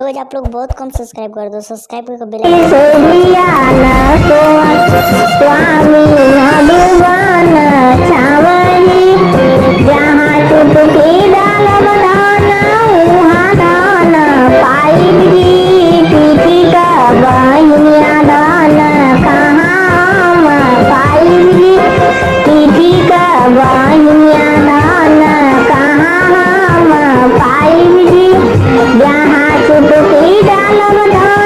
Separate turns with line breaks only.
रोज आप लोग बहुत कम सब्सक्राइब कर दो, सब्सक्राइब करके बेल
स्वामी भगवान छावनी जहाँ चुटकी डाल बनाना वहाँ दाना पाई पीठी का बहिया दाना कहाँ पाई पीठी का बहिया दाना कहाँ पाई जहाँ चुटकी डाल बनाना